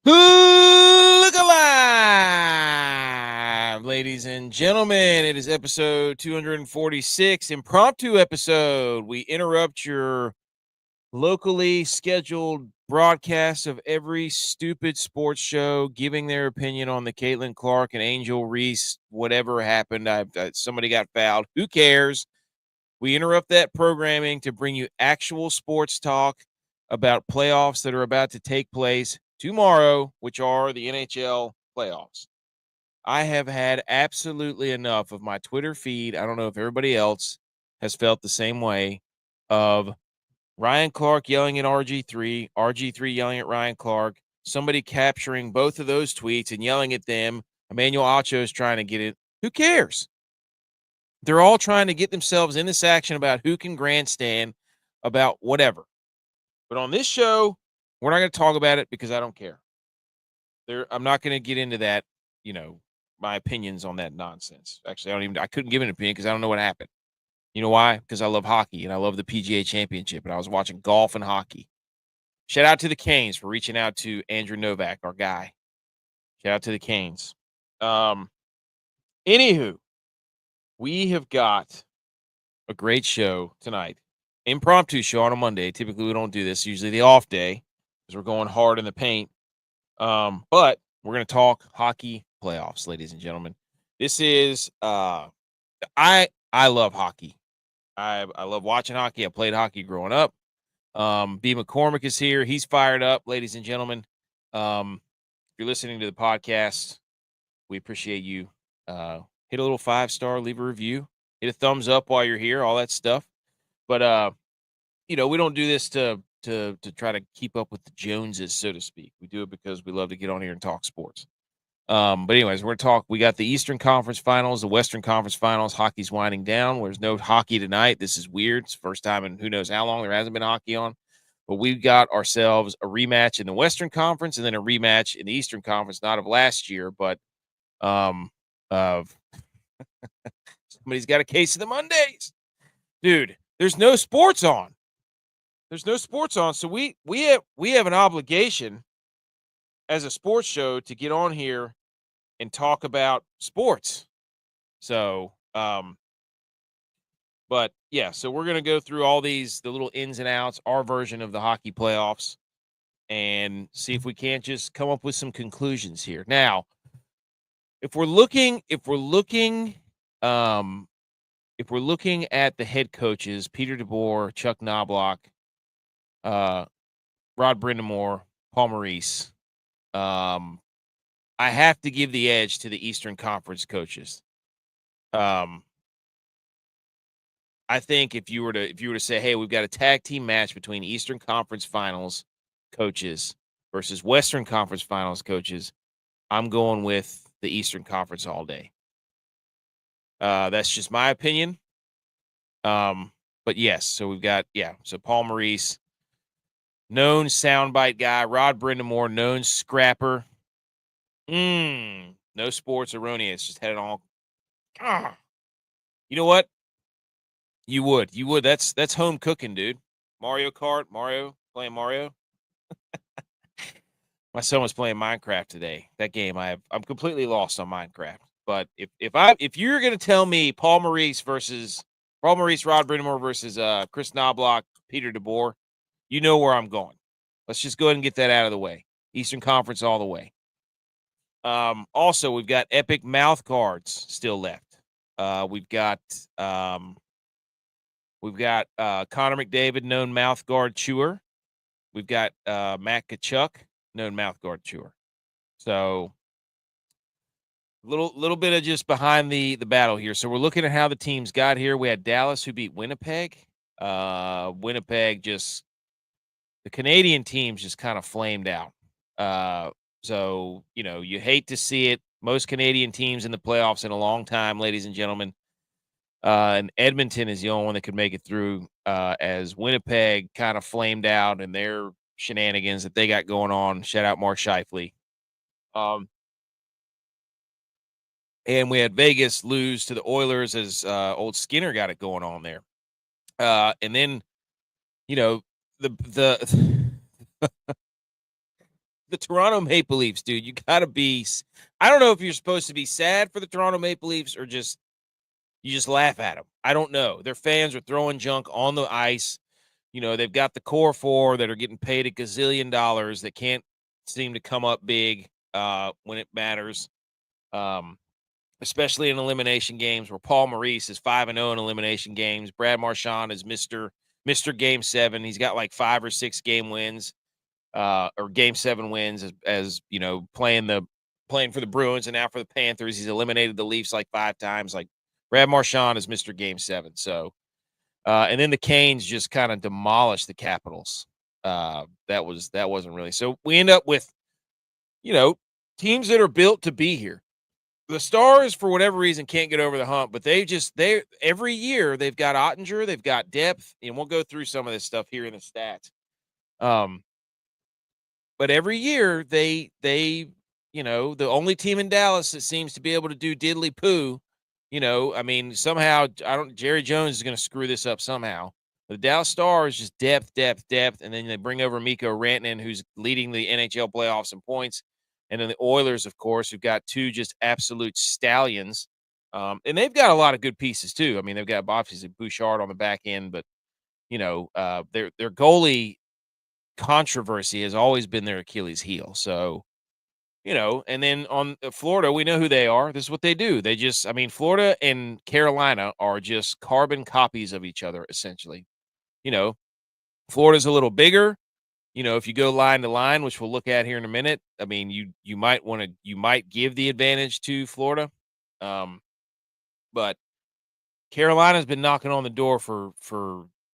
Look alive, ladies and gentlemen. It is episode 246, impromptu episode. We interrupt your locally scheduled broadcast of every stupid sports show giving their opinion on the Caitlin Clark and Angel Reese, whatever happened. Somebody got fouled. Who cares? We interrupt that programming to bring you actual sports talk about playoffs that are about to take place tomorrow, which are the NHL playoffs. I have had absolutely enough of my Twitter feed. I don't know if everybody else has felt the same way of Ryan Clark yelling at RG3, RG3 yelling at Ryan Clark, somebody capturing both of those tweets and yelling at them. Emmanuel Acho is trying to get it. Who cares? They're all trying to get themselves in this action about who can grandstand about whatever. But on this show, we're not going to talk about it because I don't care. I'm not going to get into that, my opinions on that nonsense. Actually, I couldn't give an opinion because I don't know what happened. You know why? Because I love hockey and I love the PGA Championship, and I was watching golf and hockey. Shout out to the Canes for reaching out to Andrew Novak, our guy. Shout out to the Canes. Anywho, we have got a great show tonight. Impromptu show on a Monday. Typically, we don't do this. Usually the off day because we're going hard in the paint. But we're going to talk hockey playoffs, ladies and gentlemen. This is I love hockey. I love watching hockey. I played hockey growing up. B. McCormick is here. He's fired up, ladies and gentlemen. If you're listening to the podcast, we appreciate you. Hit a little 5-star, leave a review, hit a thumbs up while you're here, all that stuff. But we don't do this to try to keep up with the Joneses, so to speak. We do it because we love to get on here and talk sports. But anyways, we're going to talk. We got the Eastern Conference Finals, the Western Conference Finals. Hockey's winding down. There's no hockey tonight. This is weird. It's the first time in who knows how long there hasn't been hockey on. But we've got ourselves a rematch in the Western Conference and then a rematch in the Eastern Conference, not of last year, but of somebody's got a case of the Mondays. Dude, there's no sports on. So we have an obligation as a sports show to get on here and talk about sports. So, but yeah, so we're going to go through all the little ins and outs, our version of the hockey playoffs, and see if we can't just come up with some conclusions here. Now, if we're looking at the head coaches, Peter DeBoer, Chuck Knobloch, Rod Brindamore, Paul Maurice, I have to give the edge to the Eastern Conference coaches. I think if you were to say, hey, we've got a tag team match between Eastern Conference Finals coaches versus Western Conference Finals coaches, I'm going with the Eastern Conference all day. That's just my opinion. But yes, so we've got, so Paul Maurice, known soundbite guy, Rod Brindamore, known scrapper. No sports erroneous. Just had it all. You know what? You would. That's home cooking, dude. Mario Kart, playing Mario. My son was playing Minecraft today. That game, I'm completely lost on Minecraft. But if you're gonna tell me Paul Maurice, Rod Brindamore versus Chris Knobloch, Peter DeBoer, you know where I'm going. Let's just go ahead and get that out of the way. Eastern Conference all the way. Also, we've got epic mouth guards still left. We've got Connor McDavid, known mouth guard chewer. We've got Matt Tkachuk, known mouth guard chewer. So little bit of just behind the battle here. So we're looking at how the teams got here. We had Dallas who beat Winnipeg. Winnipeg the Canadian teams just kind of flamed out. So, you hate to see it. Most Canadian teams in the playoffs in a long time, ladies and gentlemen. And Edmonton is the only one that could make it through as Winnipeg kind of flamed out and their shenanigans that they got going on. Shout out Mark Scheifele. And we had Vegas lose to the Oilers as old Skinner got it going on there. And then, the the Toronto Maple Leafs, dude, you gotta be. I don't know if you're supposed to be sad for the Toronto Maple Leafs or just you just laugh at them. I don't know. Their fans are throwing junk on the ice. They've got the core four that are getting paid a gazillion dollars that can't seem to come up big when it matters. Especially in elimination games where Paul Maurice is 5-0 in elimination games. Brad Marchand is Mr. Game 7. He's got like 5 or 6 game wins, or Game 7 wins as playing for the Bruins and now for the Panthers. He's eliminated the Leafs like 5 times. Like Brad Marchand is Mr. Game 7. So, and then the Canes just kind of demolished the Capitals. That wasn't really. So we end up with, teams that are built to be here. The Stars, for whatever reason, can't get over the hump, but they every year they've got Ottinger, they've got depth, and we'll go through some of this stuff here in the stats. But every year they the only team in Dallas that seems to be able to do diddly poo, somehow Jerry Jones is going to screw this up somehow. The Dallas Stars just depth, and then they bring over Mikko Rantanen, who's leading the NHL playoffs in points. And then the Oilers, of course, who've got 2 just absolute stallions. And they've got a lot of good pieces, too. I mean, they've got obviously Bouchard on the back end, but, their goalie controversy has always been their Achilles heel. So, and then on Florida, we know who they are. This is what they do. Florida and Carolina are just carbon copies of each other, essentially. Florida's a little bigger. If you go line to line, which we'll look at here in a minute, I mean, you might give the advantage to Florida. But Carolina's been knocking on the door for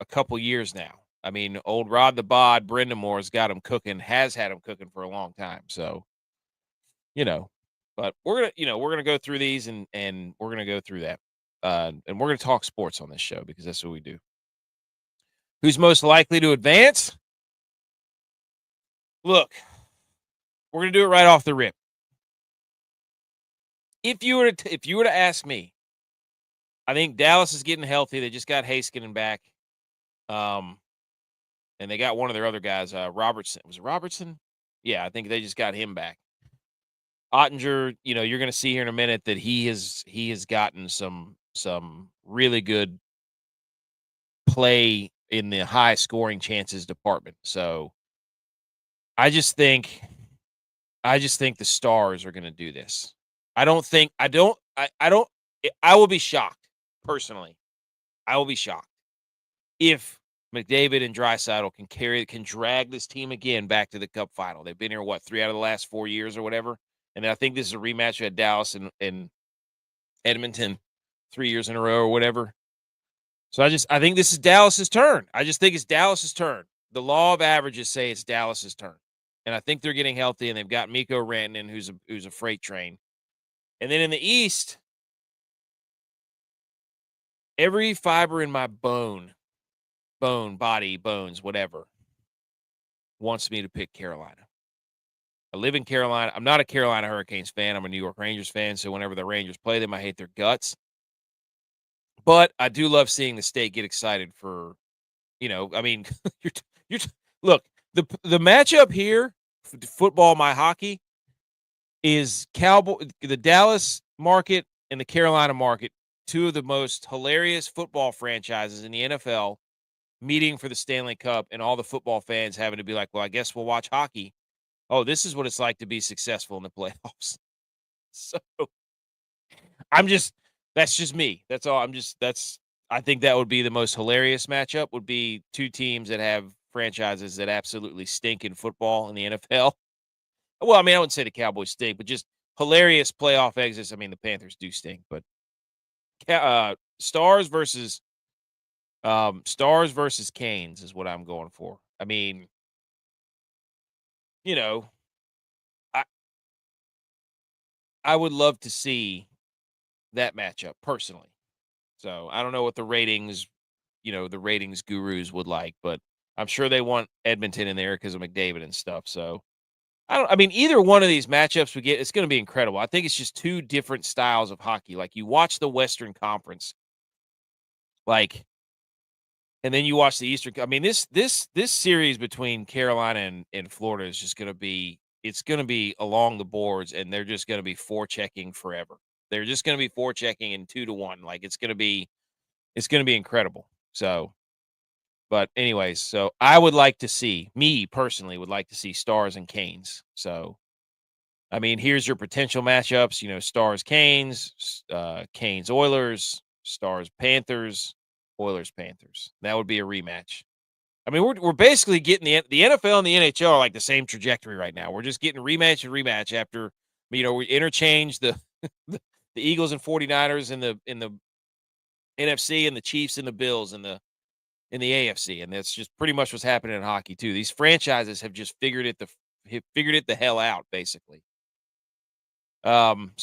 a couple years now. I mean, old Rod the Bod, Brendamore's got him cooking, has had him cooking for a long time. So, but we're gonna go through these and we're gonna go through that. And we're gonna talk sports on this show because that's what we do. Who's most likely to advance? Look, we're going to do it right off the rip. If you were to ask me, I think Dallas is getting healthy. They just got Heiskanen back. And they got one of their other guys, Robertson. Was it Robertson? Yeah, I think they just got him back. Ottinger, you're going to see here in a minute that he has gotten some really good play in the high scoring chances department. So I just think the Stars are going to do this. I will be shocked, personally. I will be shocked if McDavid and Draisaitl can drag this team again back to the Cup final. They've been here, 3 out of the last 4 years or whatever? And I think this is a rematch at Dallas and Edmonton 3 years in a row or whatever. So I think this is Dallas's turn. I just think it's Dallas's turn. The law of averages say it's Dallas's turn. And I think they're getting healthy, and they've got Mikko Rantanen, who's a freight train. And then in the East, every fiber in my bone, body, bones, whatever, wants me to pick Carolina. I live in Carolina. I'm not a Carolina Hurricanes fan. I'm a New York Rangers fan, so whenever the Rangers play them, I hate their guts. But I do love seeing the state get excited for, look, the matchup here, football, my hockey, is the Dallas market and the Carolina market, 2 of the most hilarious football franchises in the NFL, meeting for the Stanley Cup, and all the football fans having to be like, well, I guess we'll watch hockey. Oh, this is what it's like to be successful in the playoffs. So that's just me. That's all. I think that would be the most hilarious matchup, would be 2 teams that have franchises that absolutely stink in football in the NFL. Well, I wouldn't say the Cowboys stink, but just hilarious playoff exits. The Panthers do stink, but Stars versus Canes is what I'm going for. I would love to see that matchup personally. So I don't know what the ratings gurus would like, but I'm sure they want Edmonton in there because of McDavid and stuff. So either one of these matchups we get, it's going to be incredible. I think it's just 2 different styles of hockey. Like, you watch the Western Conference, and then you watch the Eastern. This series between Carolina and Florida is just going to be it's going to be along the boards, and they're just going to be forechecking forever. They're just going to be forechecking in 2-1. Like it's going to be incredible. So, but anyways, so I would like to see, me personally would like to see Stars and Canes. So, I mean, here's your potential matchups. Stars Canes, Canes Oilers, Stars Panthers, Oilers Panthers. That would be a rematch. I mean, we're basically getting the NFL and the NHL are like the same trajectory right now. We're just getting rematch and rematch after, we interchange the the Eagles and 49ers in the NFC and the Chiefs and the Bills in the AFC, and that's just pretty much what's happening in hockey too. These franchises have just figured it the hell out, basically. So I'm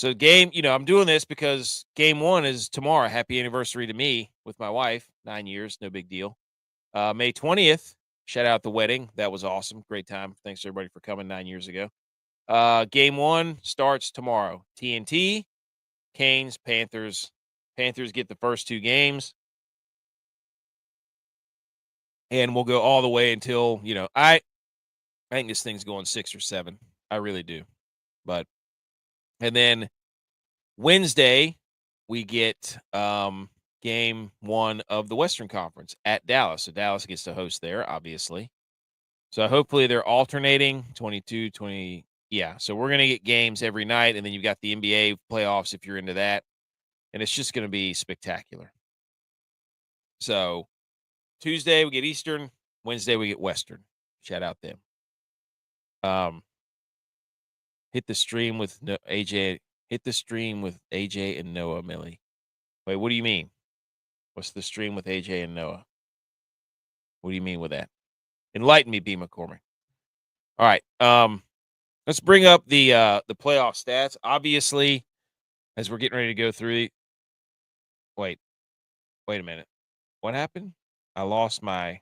doing this because game 1 is tomorrow. Happy anniversary to me with my wife. 9 years, no big deal. May 20th, shout out the wedding. That was awesome. Great time. Thanks everybody for coming 9 years ago. Game 1 starts tomorrow. TNT, Canes, Panthers. Panthers get the first 2 games. And we'll go all the way until, I think this thing's going 6 or 7. I really do. And then Wednesday, we get game 1 of the Western Conference at Dallas. So Dallas gets to host there, obviously. So hopefully they're alternating 22, 20. Yeah. So we're going to get games every night. And then you've got the NBA playoffs if you're into that. And it's just going to be spectacular. So Tuesday, we get Eastern. Wednesday, we get Western. Shout out them. Hit the stream with AJ. Hit the stream with AJ and Noah, Millie. Wait, what do you mean? What's the stream with AJ and Noah? What do you mean with that? Enlighten me, B. McCormick. All right. Let's bring up the playoff stats. Obviously, as we're getting ready to go through. Wait a minute. What happened? I lost my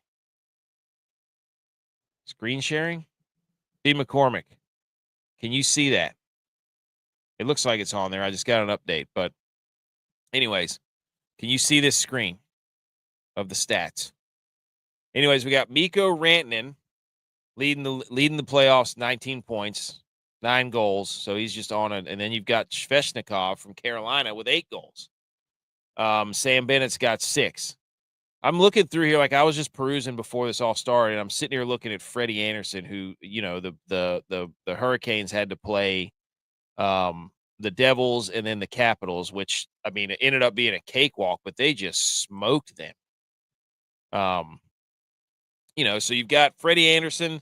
screen sharing. B. McCormick, can you see that? It looks like it's on there. I just got an update, but anyways, can you see this screen of the stats? Anyways, we got Mikko Rantanen leading the playoffs, 19 points, 9 goals. So he's just on it. And then you've got Svechnikov from Carolina with 8 goals. Sam Bennett's got 6. I'm looking through here, like I was just perusing before this all started, and I'm sitting here looking at Freddie Anderson, who, the Hurricanes had to play the Devils and then the Capitals, which, I mean, it ended up being a cakewalk, but they just smoked them. So you've got Freddie Anderson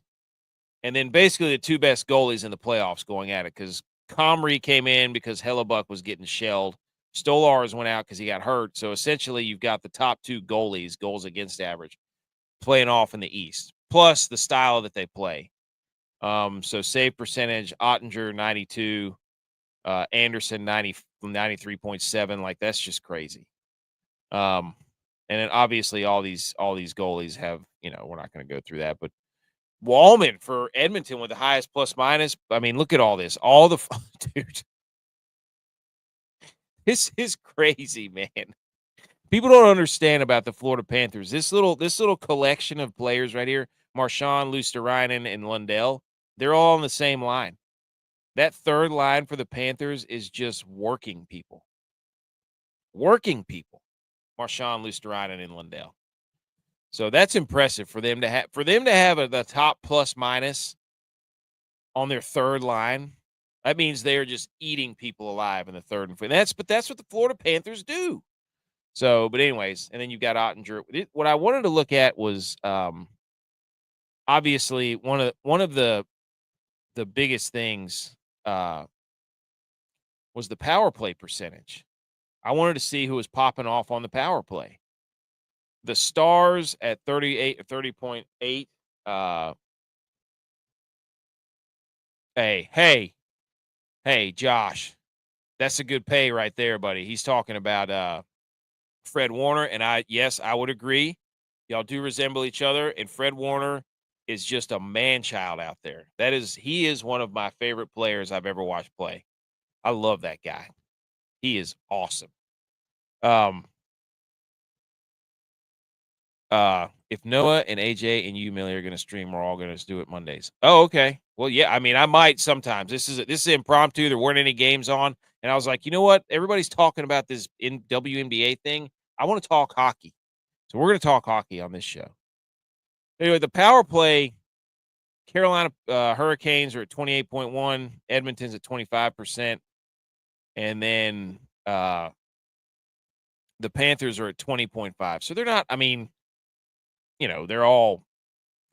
and then basically the 2 best goalies in the playoffs going at it, because Comrie came in because Hellebuck was getting shelled. Stolarz went out because he got hurt. So essentially you've got the top 2 goalies, goals against average, playing off in the East, plus the style that they play. So save percentage, Ottinger 92, Anderson 93.7. Like, that's just crazy. And then obviously all these goalies have, we're not going to go through that, but Wallman for Edmonton with the highest plus minus. I mean, look at all this. All the dude. This is crazy, man. People don't understand about the Florida Panthers. This little collection of players right here, Marchand, Luosterainen, and Lundell, they're all on the same line. That third line for the Panthers is just working people. Working people. Marchand, Luosterainen, and Lundell. So that's impressive for them to have. For them to have the top plus minus on their third line, that means they're just eating people alive in the third and fourth. But that's what the Florida Panthers do. So, but anyways, and then you've got Ottinger. What I wanted to look at was obviously one of the biggest things was the power play percentage. I wanted to see who was popping off on the power play. The Stars at 30.8. Hey, Josh, that's a good pay right there, buddy. He's talking about Fred Warner, and I would agree. Y'all do resemble each other, and Fred Warner is just a man-child out there. He is one of my favorite players I've ever watched play. I love that guy. He is awesome. If Noah and AJ and you, Millie, are going to stream, we're all going to do it Mondays. Oh, okay. Well, yeah. I mean, I might sometimes. This is impromptu. There weren't any games on, and I was like, you know what? Everybody's talking about this in WNBA thing. I want to talk hockey, so we're going to talk hockey on this show. Anyway, the power play. Carolina Hurricanes are at 28.1. Edmonton's at 25%, and then the Panthers are at 20.5. So they're not. I mean, they're all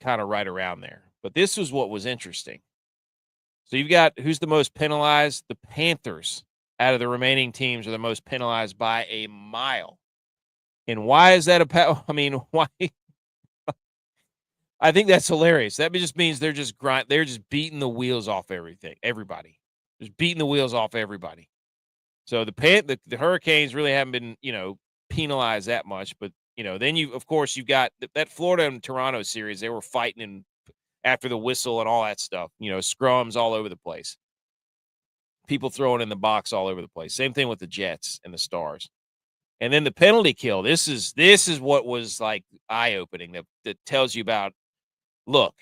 kind of right around there. But this was what was interesting. So you've got who's the most penalized? The Panthers out of the remaining teams are the most penalized by a mile. And why is that I mean, why? I think that's hilarious. That just means they're just beating the wheels off everybody. Just beating the wheels off everybody. So the Hurricanes really haven't been, penalized that much, but then you've got that Florida and Toronto series. They were fighting after the whistle and all that stuff, scrums all over the place. People throwing in the box all over the place. Same thing with the Jets and the Stars. And then the penalty kill. This is what was like eye-opening that tells you about, look,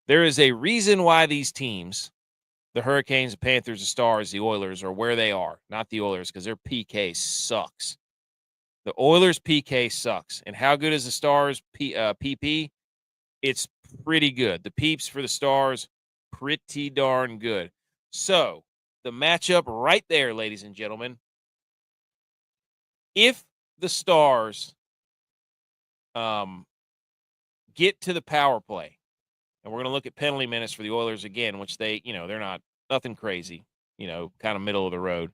there is a reason why these teams, the Hurricanes, the Panthers, the Stars, the Oilers, are where they are. Not the Oilers, because their PK sucks. The Oilers' PK sucks. And how good is the Stars' PP? It's pretty good. The peeps for the Stars, pretty darn good. So, the matchup right there, ladies and gentlemen. If the Stars get to the power play, and we're going to look at penalty minutes for the Oilers again, which they're not nothing crazy, kind of middle of the road.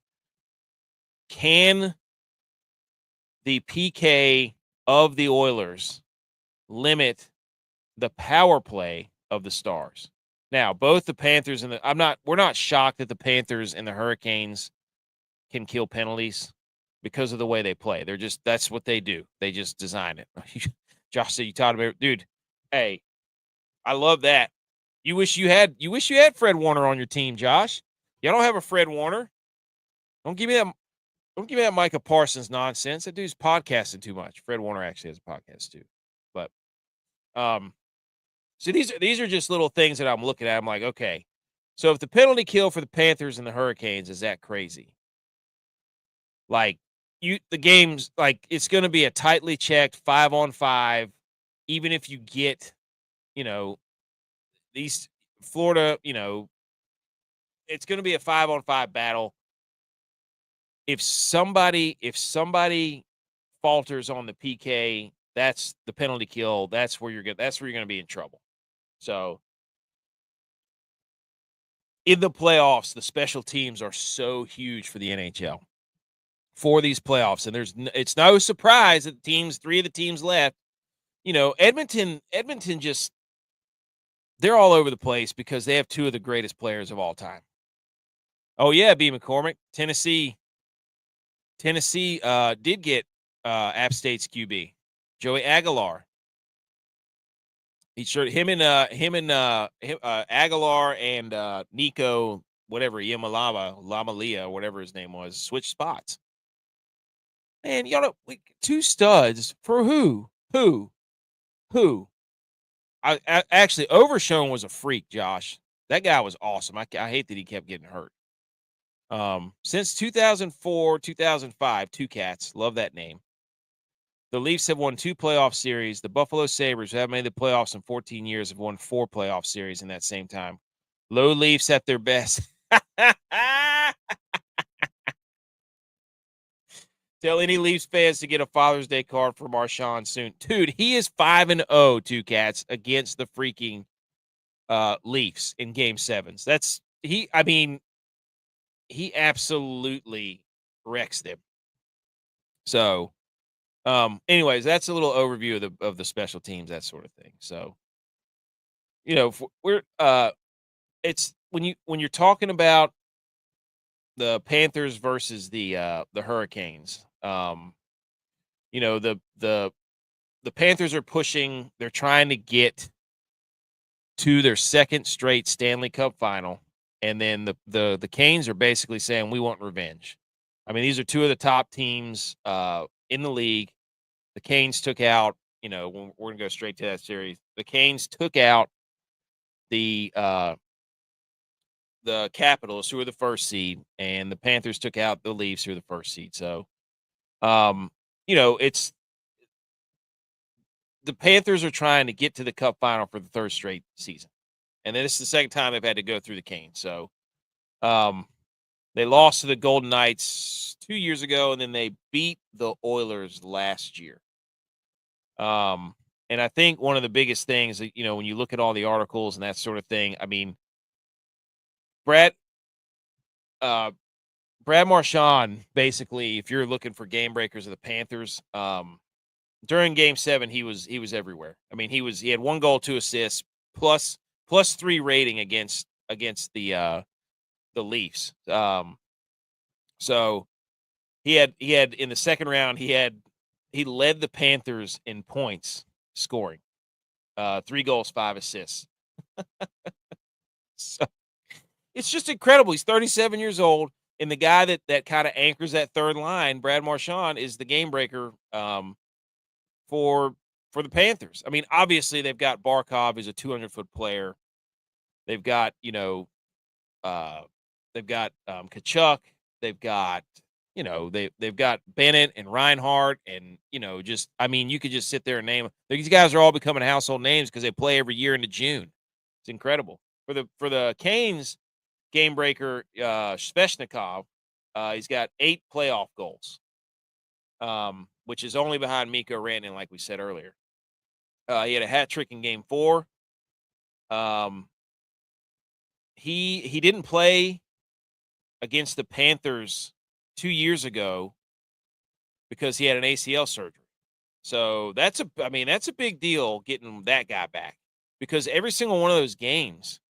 Can the PK of the Oilers limit the power play of the Stars? Now, both the Panthers and we're not shocked that the Panthers and the Hurricanes can kill penalties because of the way they play. That's what they do. They just design it. Josh said you taught him, dude. Hey, I love that. You wish you had Fred Warner on your team, Josh. You don't have a Fred Warner. Don't give me that Micah Parsons nonsense. That dude's podcasting too much. Fred Warner actually has a podcast too. But so these are just little things that I'm looking at. I'm like, okay. So if the penalty kill for the Panthers and the Hurricanes is that crazy, like the game's like it's going to be a tightly checked 5-on-5, even if you get, these Florida, it's going to be a 5-on-5 battle. If somebody falters on the PK, that's the penalty kill. That's where you're going to be in trouble. So in the playoffs, the special teams are so huge for the NHL for these playoffs. And it's no surprise that three of the teams left, Edmonton just, they're all over the place because they have two of the greatest players of all time. Oh yeah, B. McCormick. Tennessee did get App State's QB, Joey Aguilar. Him and Aguilar and Nico, whatever, Lamalia, whatever his name was, switched spots. And two studs for who? I actually, Overshone was a freak, Josh. That guy was awesome. I hate that he kept getting hurt. Since 2004, 2005, Two Cats, love that name. The Leafs have won 2 playoff series. The Buffalo Sabres, who haven't made the playoffs in 14 years, have won 4 playoff series in that same time. Low Leafs at their best. Tell any Leafs fans to get a Father's Day card for Marchand soon. Dude, he is 5-0, Two Cats, against the freaking Leafs in Game 7s. He absolutely wrecks them. So, anyways, that's a little overview of the special teams, that sort of thing. So, it's when you're talking about the Panthers versus the Hurricanes, the Panthers are pushing, they're trying to get to their second straight Stanley Cup final. And then the Canes are basically saying, we want revenge. I mean, these are two of the top teams in the league. The Canes took out we're gonna go straight to that series. The Canes took out the Capitals, who were the first seed, and the Panthers took out the Leafs, who were the first seed. So, it's the Panthers are trying to get to the Cup final for the third straight season, and then this is the second time they've had to go through the Canes. So, they lost to the Golden Knights 2 years ago, and then they beat the Oilers last year. And I think one of the biggest things that, when you look at all the articles and that sort of thing, I mean, Brad Marchand, basically, if you're looking for game breakers of the Panthers, during Game 7, he was everywhere. I mean, he had 1 goal, 2 assists, plus 3 rating against the Leafs. So he had in the second round, he led the Panthers in points scoring. 3 goals, 5 assists. So it's just incredible. He's 37 years old, and the guy that kind of anchors that third line, Brad Marchand, is the game breaker for the Panthers. I mean, obviously they've got Barkov, who's a 200-foot player. They've got Kachuk. They've got they've got Bennett and Reinhardt, and you could just sit there and name them. These guys are all becoming household names because they play every year into June. It's incredible. For the Canes, game breaker Svechnikov, he's got 8 playoff goals, which is only behind Mikko Rantanen, like we said earlier. He had a hat trick in Game 4. He didn't play against the Panthers 2 years ago because he had an ACL surgery. So that's a big deal getting that guy back, because every single one of those games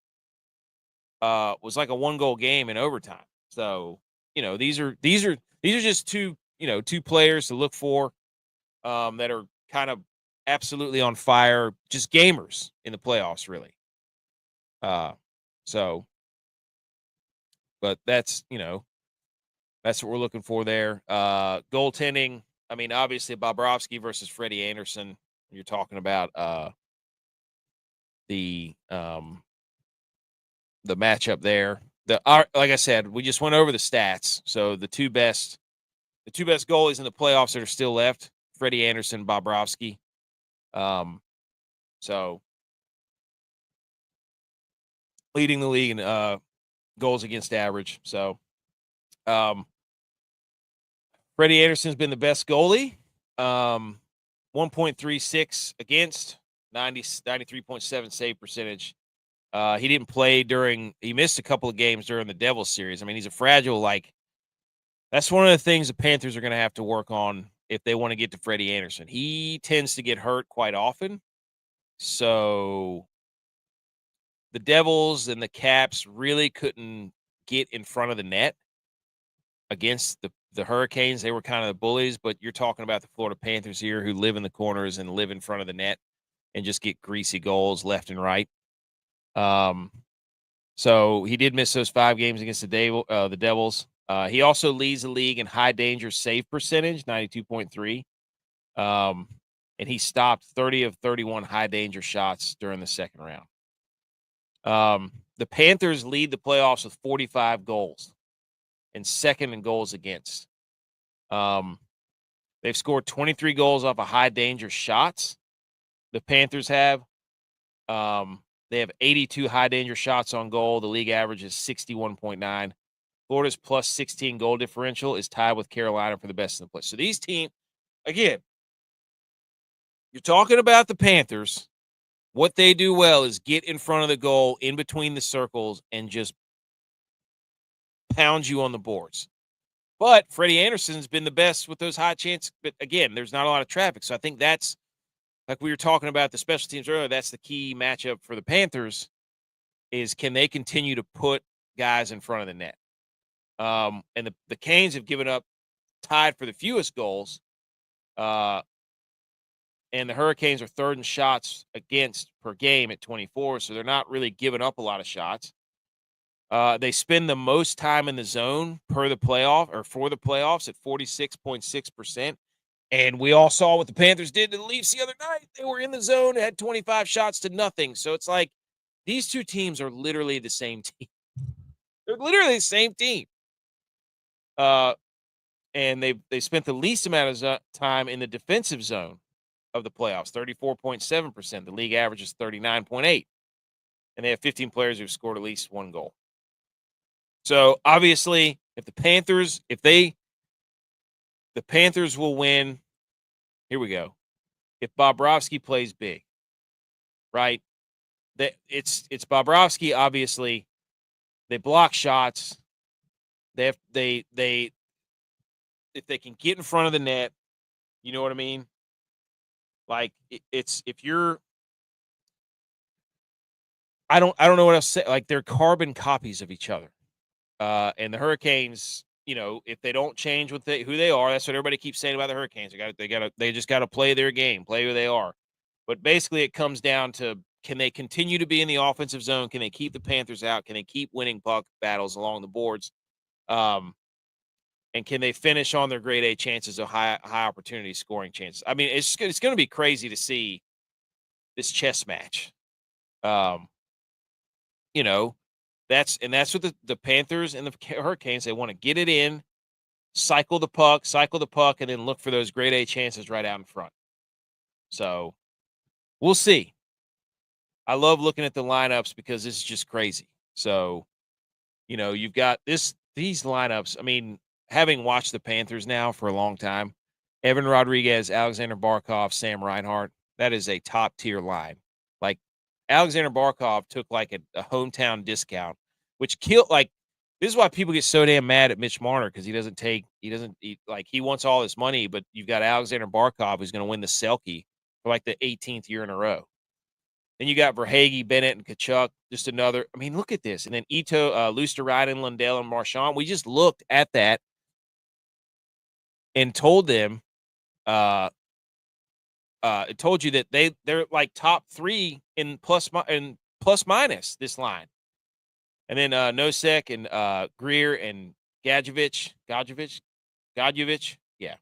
was like a 1-goal game in overtime. So, these are just two players to look for that are kind of absolutely on fire, just gamers in the playoffs, really. But that's what we're looking for there. Goaltending, I mean, obviously Bobrovsky versus Freddie Anderson. You're talking about the matchup there. Like I said, we just went over the stats. So the two best goalies in the playoffs that are still left, Freddie Anderson, Bobrovsky. So leading the league in goals against average. So Freddie Anderson's been the best goalie. 1.36 against, 93.7 save percentage. He didn't play he missed a couple of games during the Devils series. I mean, he's a fragile, that's one of the things the Panthers are going to have to work on if they want to get to Freddie Anderson. He tends to get hurt quite often. So the Devils and the Caps really couldn't get in front of the net against the Hurricanes. They were kind of the bullies, but you're talking about the Florida Panthers here, who live in the corners and live in front of the net and just get greasy goals left and right. So he did miss those 5 games against the Devils. He also leads the league in high danger save percentage, 92.3. And he stopped 30 of 31 high danger shots during the second round. The Panthers lead the playoffs with 45 goals and second in goals against. They've scored 23 goals off of high danger shots. The Panthers have. They have 82 high danger shots on goal. The league average is 61.9. Florida's plus 16 goal differential is tied with Carolina for the best in the place. So these teams, again, you're talking about the Panthers. What they do well is get in front of the goal, in between the circles, and just pound you on the boards. But Freddie Anderson's been the best with those high chances. But again, there's not a lot of traffic. So I think that's, like we were talking about the special teams earlier, that's the key matchup for the Panthers, is can they continue to put guys in front of the net? And the Canes have given up, tied for the fewest goals. And the Hurricanes are third in shots against per game at 24, so they're not really giving up a lot of shots. They spend the most time in the zone for the playoffs at 46.6%. And we all saw what the Panthers did to the Leafs the other night. They were in the zone, had 25 shots to nothing. So it's like these two teams are literally the same team. They're literally the same team. And they spent the least amount of time in the defensive zone of the playoffs, 34.7%. The league average is 39.8. And they have 15 players who've scored at least one goal. So obviously, if the Panthers will win. Here we go. If Bobrovsky plays big, right? It's Bobrovsky. Obviously, they block shots. They if they can get in front of the net, you know what I mean. Like it's if you're, I don't know what else to say. Like they're carbon copies of each other. And the Hurricanes, if they don't change who they are, that's what everybody keeps saying about the Hurricanes. They just got to play their game, play who they are. But basically, it comes down to, can they continue to be in the offensive zone? Can they keep the Panthers out? Can they keep winning puck battles along the boards? And can they finish on their grade A chances of high opportunity scoring chances? I mean, it's going to be crazy to see this chess match. That's what the Panthers and the Hurricanes, they want to get it in, cycle the puck, and then look for those grade A chances right out in front. So we'll see. I love looking at the lineups because this is just crazy. So, you've got these lineups. I mean, having watched the Panthers now for a long time, Evan Rodriguez, Alexander Barkov, Sam Reinhart, that is a top tier line. Like Alexander Barkov took like a hometown discount, which killed, like, this is why people get so damn mad at Mitch Marner, because he wants all this money, but you've got Alexander Barkov who's going to win the Selke for like the 18th year in a row. Then you got Verhaeghe, Bennett, and Kachuk. Just another. I mean, look at this. And then Ito, Luosterainen, Lundell, and Marchand. We just looked at that and told them, it told you that they're like top 3 in plus minus this line. And then Nosek and Greer and Gadjevich. Yeah.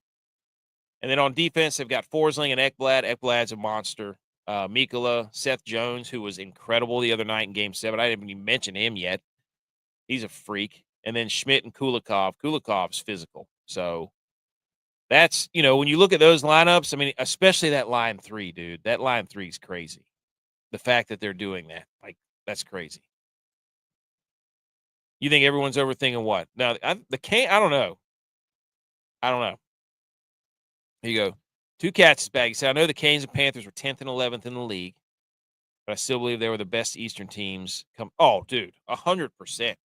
And then on defense, they've got Forsling and Ekblad. Ekblad's a monster. Mikkola, Seth Jones, who was incredible the other night in Game 7. I didn't even mention him yet. He's a freak. And then Schmidt and Kulikov. Kulikov's physical. So that's, when you look at those lineups, I mean, especially that line 3, dude. That line 3 is crazy. The fact that they're doing that, like, that's crazy. You think everyone's overthinking what? Now, I don't know. Here you go. Two Cats bag. He said, I know the Canes and Panthers were 10th and 11th in the league, but I still believe they were the best Eastern teams. Oh, dude, 100%.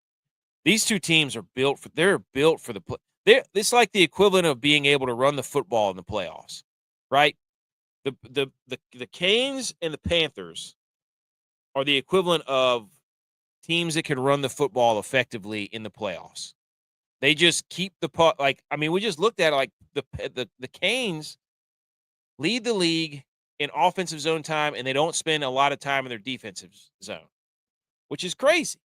These two teams are built for the play. It's like the equivalent of being able to run the football in the playoffs, right? The Canes and the Panthers are the equivalent of teams that can run the football effectively in the playoffs. They just keep the puck. Like, I mean, we just looked at it, like the Canes lead the league in offensive zone time, and they don't spend a lot of time in their defensive zone, which is crazy.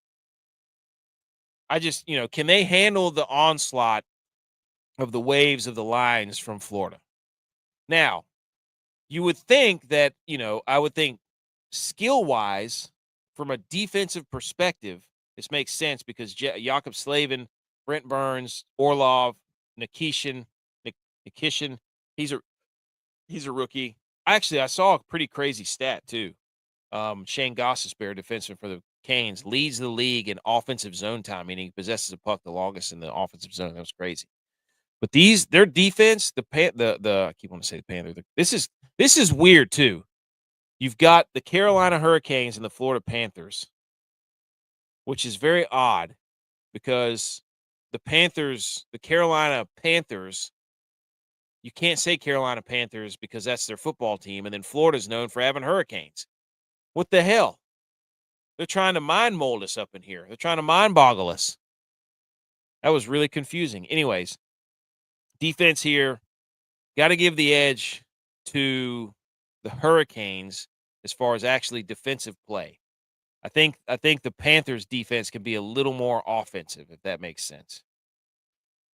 I just, can they handle the onslaught of the waves of the lines from Florida? Now, you would think that, I would think skill-wise, from a defensive perspective, this makes sense because Jakob Slavin, Brent Burns, Orlov, Nikishin, he's a rookie. Actually, I saw a pretty crazy stat too. Shane Gostisbehere, defenseman for the Canes, leads the league in offensive zone time, meaning he possesses a puck the longest in the offensive zone. That was crazy. But their defense, I keep wanting to say the Panther. This is weird too. You've got the Carolina Hurricanes and the Florida Panthers, which is very odd because the Carolina Panthers, you can't say Carolina Panthers because that's their football team, and then Florida's known for having Hurricanes. What the hell? They're trying to mind mold us up in here. They're trying to mind boggle us. That was really confusing. Anyways, defense here, got to give the edge to the Hurricanes as far as actually defensive play. I think the Panthers defense can be a little more offensive, if that makes sense.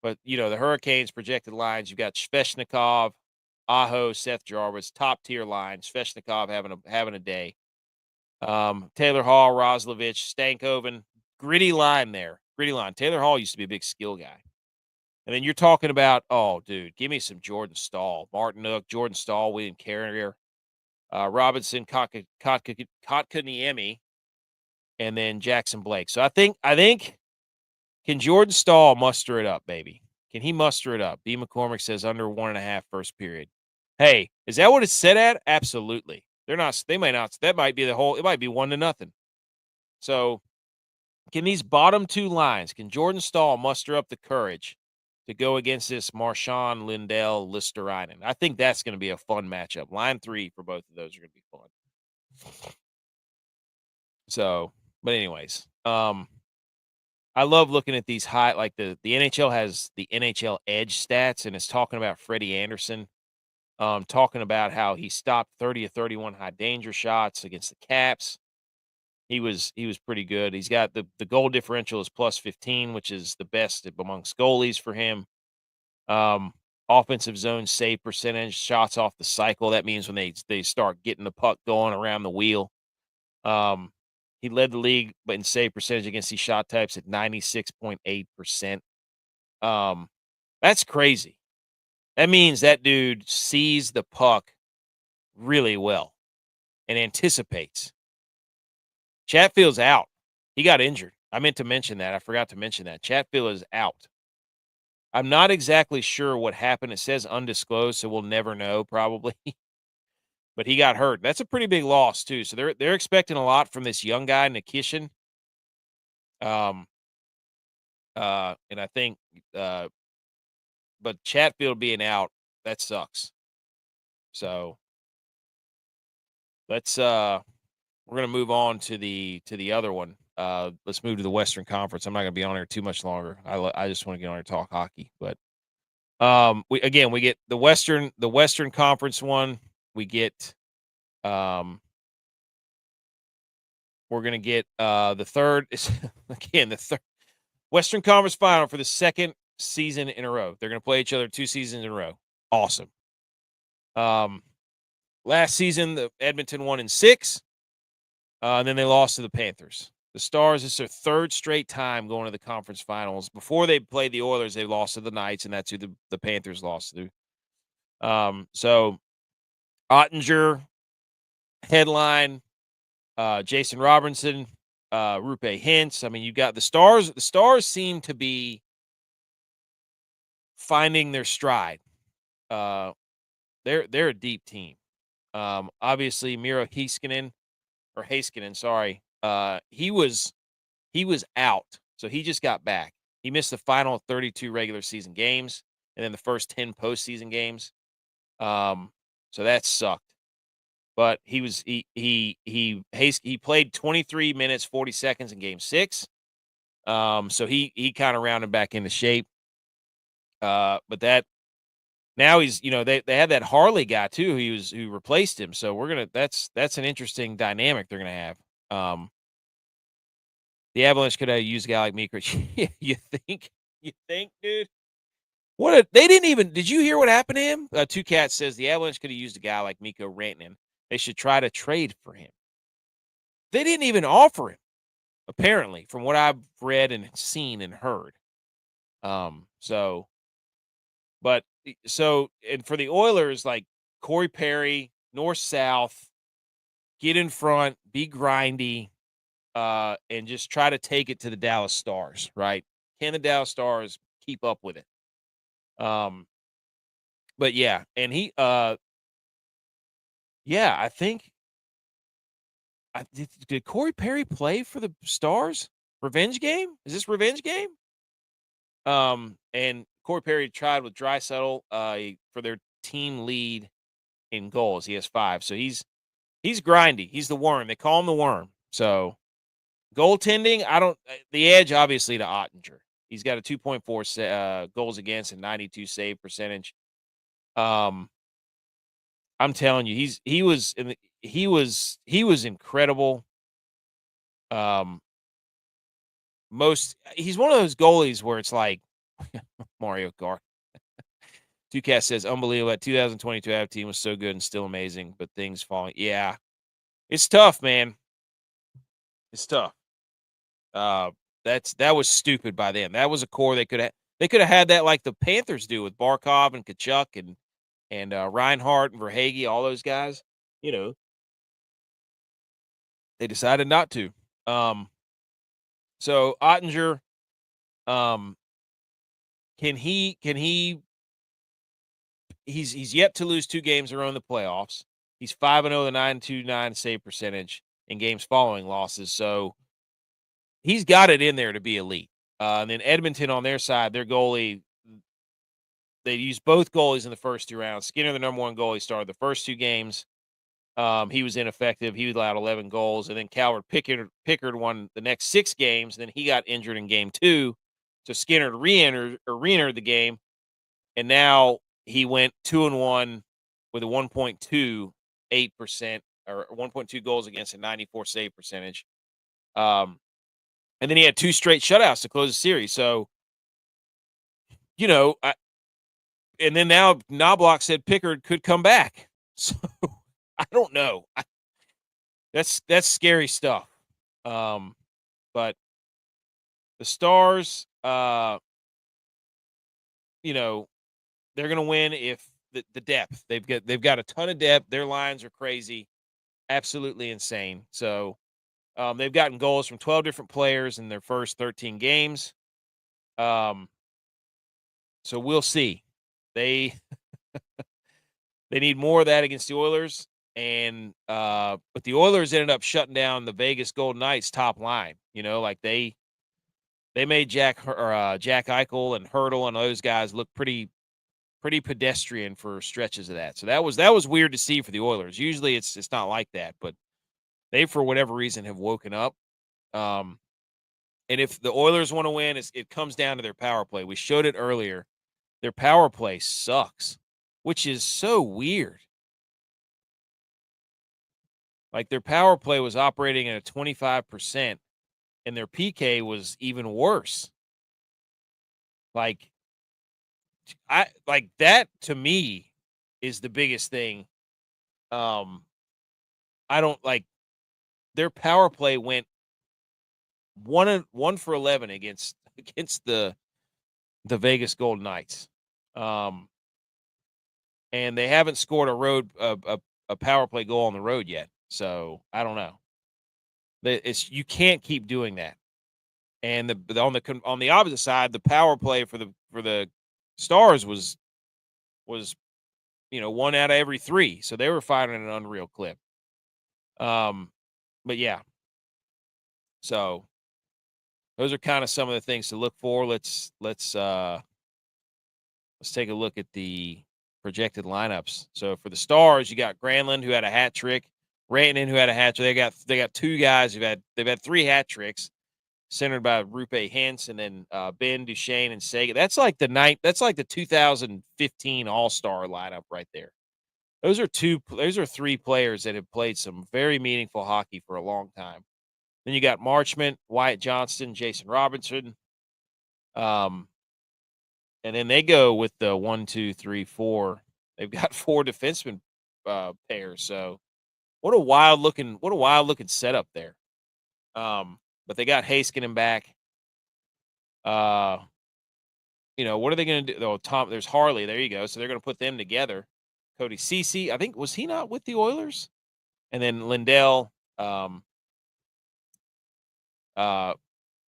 But, the Hurricanes projected lines, you've got Svechnikov, Aho, Seth Jarvis, top tier line. Svechnikov having a day. Taylor Hall, Roslovich, Stankoven, gritty line there. Gritty line. Taylor Hall used to be a big skill guy. And then you're talking about, oh, dude, give me some Jordan Stahl, Martin Nook, Jordan Stahl, William Carrier, Robinson, Kotkaniemi, and then Jackson Blake. So I think can Jordan Stahl muster it up, baby? Can he muster it up? B. McCormick says under 1.5 first period. Hey, is that what it's set at? Absolutely. They're not. They might not. That might be the whole. It might be 1-0. So, can these bottom two lines? Can Jordan Stahl muster up the courage to go against this Marchand, Lindell, Listerainen? I think that's going to be a fun matchup. Line 3 for both of those are going to be fun. So, but anyways, I love looking at these high, like the NHL has the NHL Edge stats, and it's talking about Freddie Anderson, talking about how he stopped 30 of 31 high danger shots against the Caps. He was pretty good. He's got the goal differential is +15, which is the best amongst goalies for him. Offensive zone save percentage, shots off the cycle. That means when they start getting the puck going around the wheel. He led the league in save percentage against these shot types at 96.8%. That's crazy. That means that dude sees the puck really well and anticipates. Chatfield's out. He got injured. I meant to mention that. I forgot to mention that. Chatfield is out. I'm not exactly sure what happened. It says undisclosed, so we'll never know probably. But he got hurt. That's a pretty big loss too. So they're expecting a lot from this young guy, Nikishin. And I think but Chatfield being out, that sucks. So let's we're gonna move on to the other one. Let's move to the Western Conference. I'm not gonna be on here too much longer. I just want to get on here and talk hockey. But we get the Western Conference one. We get we're gonna get the third again the third Western Conference final for the second season in a row. They're gonna play each other 2 seasons in a row. Awesome. Last season, the Edmonton won in 6. And then they lost to the Panthers. The Stars, it's their 3rd straight time going to the conference finals. Before they played the Oilers, they lost to the Knights, and that's who the Panthers lost to. So Ottinger, headline, Jason Robinson, Rupe Hintz. I mean, you got the Stars. The Stars seem to be finding their stride. They're a deep team. Obviously, Miro Heiskanen, sorry. He was out, so he just got back. He missed the final 32 regular season games and then the first 10 postseason games. So that sucked. But he played 23 minutes 40 seconds in game 6. So he kind of rounded back into shape. But that now he's, they had that Harley guy too who replaced him. So that's an interesting dynamic they're gonna have. The Avalanche could have used a guy like Mikric. You think, dude? They didn't even. Did you hear what happened to him? Two Cats says the Avalanche could have used a guy like Mikko Rantanen. They should try to trade for him. They didn't even offer him, apparently, from what I've read and seen and heard. And for the Oilers, like Corey Perry, north south, get in front, be grindy. And just try to take it to the Dallas Stars, right? Can the Dallas Stars keep up with it? But yeah, and I think did Corey Perry play for the Stars? Revenge game? Is this revenge game? And Corey Perry tried with Draisaitl for their team lead in goals. He has 5, so he's grindy. He's the worm. They call him the worm. So. Goaltending, the edge obviously to Ottinger. He's got a 2.4 goals against and 92 save percentage. I'm telling you, he was incredible. He's one of those goalies where it's like Mario Kart. 2Cast says, unbelievable. That 2022 Av team was so good and still amazing, but things falling. Yeah, it's tough, man. It's tough. That was stupid by them. That was a core they could have had that like the Panthers do with Barkov and Kachuk and Reinhardt and Verhaeghe, all those guys. You know, they decided not to. So Ottinger, um, can he? He's yet to lose 2 games in a row in the playoffs. He's 5-0, the 9.29 save percentage in games following losses. So he's got it in there to be elite. And then Edmonton on their side, their goalie, they used both goalies in the first 2 rounds. Skinner, the number 1 goalie, started the first 2 games. He was ineffective. He allowed 11 goals. And then Calvert Pickard won the next 6 games. And then he got injured in game 2. So Skinner re-entered the game. And now he went 2-1 with a 1.28% or 1.2 goals against a 94 save percentage. And then he had 2 straight shutouts to close the series. So, and then now Knobloch said Pickard could come back. So I don't know. That's scary stuff. But the Stars, they're going to win if the depth. They've got a ton of depth. Their lines are crazy, absolutely insane. So they've gotten goals from 12 different players in their first 13 games. So we'll see. They need more of that against the Oilers, and but the Oilers ended up shutting down the Vegas Golden Knights top line. Like they made Jack Eichel and Hurdle and those guys look pretty pedestrian for stretches of that. So that was weird to see for the Oilers. Usually it's not like that, but they, for whatever reason, have woken up. And if the Oilers want to win, it comes down to their power play. We showed it earlier. Their power play sucks, which is so weird. Like their power play was operating at a 25%, and their PK was even worse. Like that to me is the biggest thing. I don't like their power play went 1 for 11 against the Vegas Golden Knights. And they haven't scored a power play goal on the road yet. So I don't know. You can't keep doing that. And on the opposite side, the power play for the Stars was 1 out of every 3. So they were firing at an unreal clip. But yeah. So those are kind of some of the things to look for. Let's take a look at the projected lineups. So for the Stars, you got Granlund, who had a hat trick, Rantanen, who had a hat trick. They got 2 guys they've had 3 hat tricks, centered by Rupe Hintz, and then Ben, Duchesne, and Sagan. That's like the 2015 All-Star lineup right there. Those are 3 players that have played some very meaningful hockey for a long time. Then you got Marchment, Wyatt Johnston, Jason Robinson. And then they go with the 1, 2, 3, 4. They've got 4 defenseman pairs. So what a wild looking setup there. But they got Heiskanen back. What are they going to do? Oh, there's Harley. There you go. So they're going to put them together. Cody Ceci, I think, was he not with the Oilers? And then Lindell,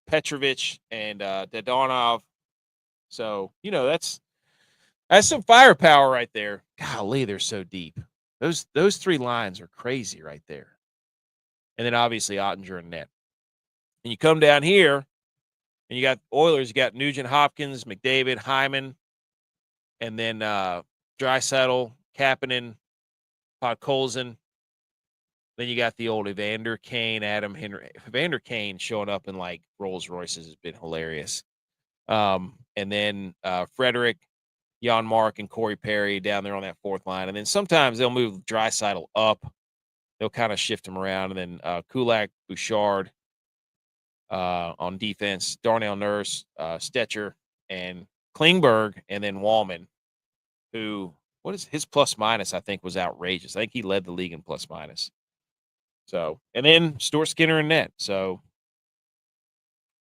Petrovich, and Dadonov. So, that's some firepower right there. Golly, they're so deep. Those 3 lines are crazy right there. And then obviously Ottinger and net. And you come down here, and you got Oilers. You got Nugent Hopkins, McDavid, Hyman, and then Draisaitl, Kapanen, Podkolzin. Then you got the old Evander Kane, Adam Henry. Evander Kane showing up in like Rolls Royces has been hilarious. And then Frederick, Jan Mark, and Corey Perry down there on that 4th line. And then sometimes they'll move Draisaitl up. They'll kind of shift him around. And then Kulak, Bouchard on defense, Darnell Nurse, Stetcher, and Klingberg, and then Wallman who, what is his plus minus, I think, was outrageous. I think he led the league in plus minus. So, and then Stuart Skinner in net. So,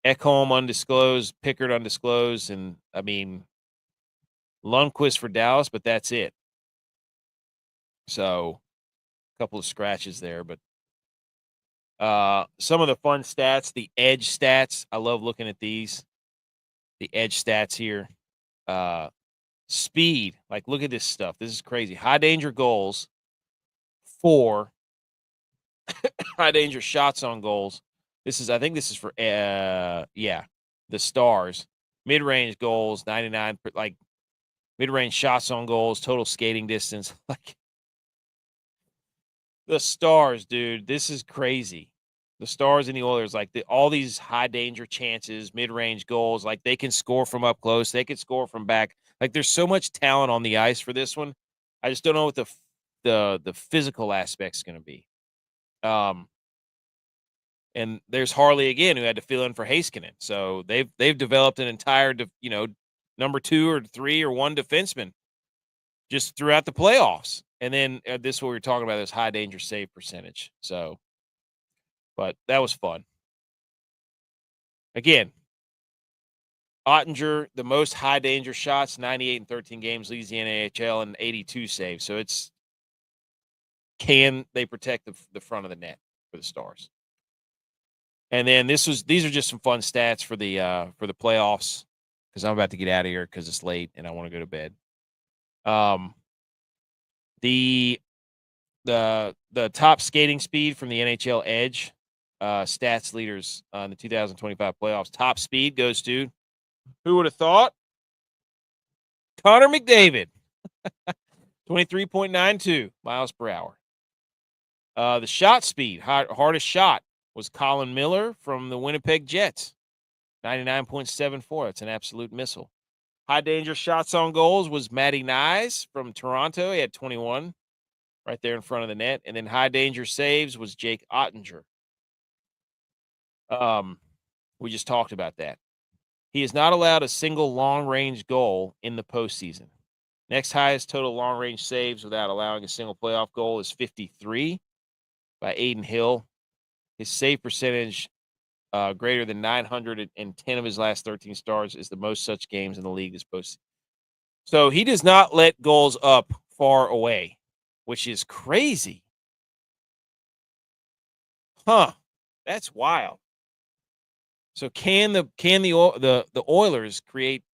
Ekholm undisclosed, Pickard undisclosed, and I mean, Lundqvist for Dallas, but that's it. So, a couple of scratches there, but some of the fun stats, the edge stats. I love looking at these. The edge stats here. Speed. Like, look at this stuff. This is crazy. High danger goals. 4. High danger shots on goals. I think this is for the Stars. Mid-range goals, 99, like mid-range shots on goals, total skating distance. Like, the Stars, dude, this is crazy. The Stars and the Oilers, like all these high danger chances, mid-range goals, like they can score from up close, they can score from back. Like, there's so much talent on the ice for this one. I just don't know what the physical aspect's going to be. And there's Harley again, who had to fill in for Heiskanen. So they've developed an entire, number 2 or 3 or 1 defenseman just throughout the playoffs. And then this is what we were talking about, this high danger save percentage. So, but that was fun. Again, Ottinger, the most high danger shots, 98 in 13 games, leads the NHL, and 82 saves. So can they protect the front of the net for the Stars? And then these are just some fun stats for the playoffs, because I'm about to get out of here because it's late and I want to go to bed. The top skating speed from the NHL Edge stats leaders in the 2025 playoffs. Top speed goes to, who would have thought? Connor McDavid, 23.92 miles per hour. The shot speed, hardest shot, was Colin Miller from the Winnipeg Jets, 99.74. That's an absolute missile. High danger shots on goals was Matty Nyes from Toronto. He had 21 right there in front of the net. And then high danger saves was Jake Ottinger. We just talked about that. He is not allowed a single long-range goal in the postseason. Next highest total long-range saves without allowing a single playoff goal is 53 by Aiden Hill. His save percentage, greater than 910 of his last 13 starts, is the most such games in the league this postseason. So he does not let goals up far away, which is crazy. Huh? That's wild. So can the Oilers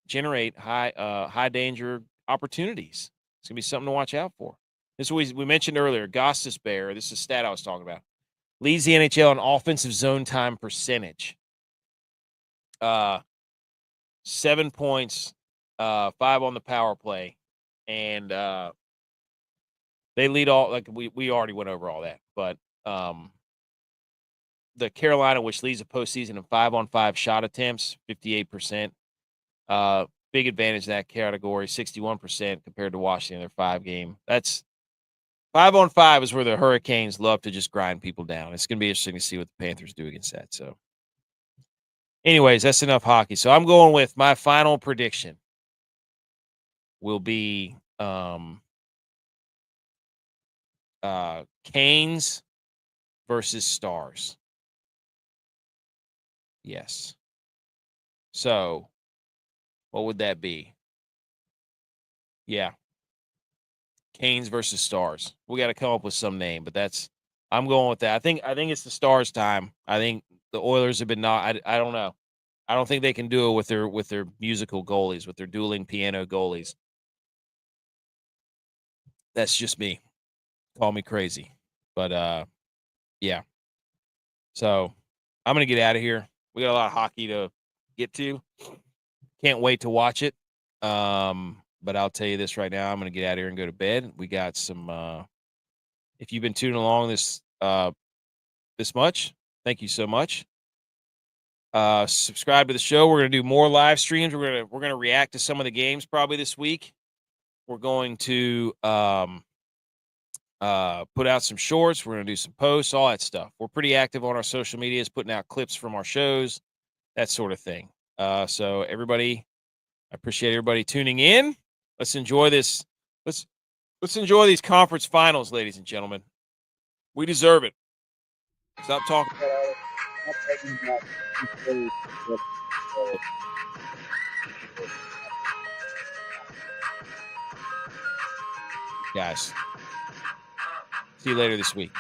generate high danger opportunities? It's gonna be something to watch out for. This is what we mentioned earlier. Gostisbehere, this is a stat I was talking about, leads the NHL in offensive zone time percentage. 7 points, 5 on the power play, and they lead all, like we already went over all that, but the Carolina, which leads the postseason in 5-on-5 shot attempts, 58%. Big advantage in that category, 61% compared to Washington, their 5-game. That's 5-on-5 is where the Hurricanes love to just grind people down. It's going to be interesting to see what the Panthers do against that. So, anyways, that's enough hockey. So I'm going with my final prediction will be Canes versus Stars. Yes. So, what would that be? Yeah. Canes versus Stars. We got to come up with some name, but I'm going with that. I think it's the Stars' time. I think the Oilers have been I don't know. I don't think they can do it with their musical goalies, with their dueling piano goalies. That's just me. Call me crazy. But yeah. So, I'm going to get out of here. We got a lot of hockey to get to. Can't wait to watch it. But I'll tell you this right now, I'm going to get out of here and go to bed. We got some if you've been tuning along this much, thank you so much. Subscribe to the show. We're going to do more live streams. We're going to react to some of the games probably this week. We're going to put out some shorts. We're going to do some posts, all that stuff. We're pretty active on our social medias, putting out clips from our shows, that sort of thing. So everybody, I appreciate everybody tuning in. Let's enjoy this Let's enjoy these conference finals, ladies and gentlemen. We deserve it. Stop talking about all stop talking about guys. See you later this week.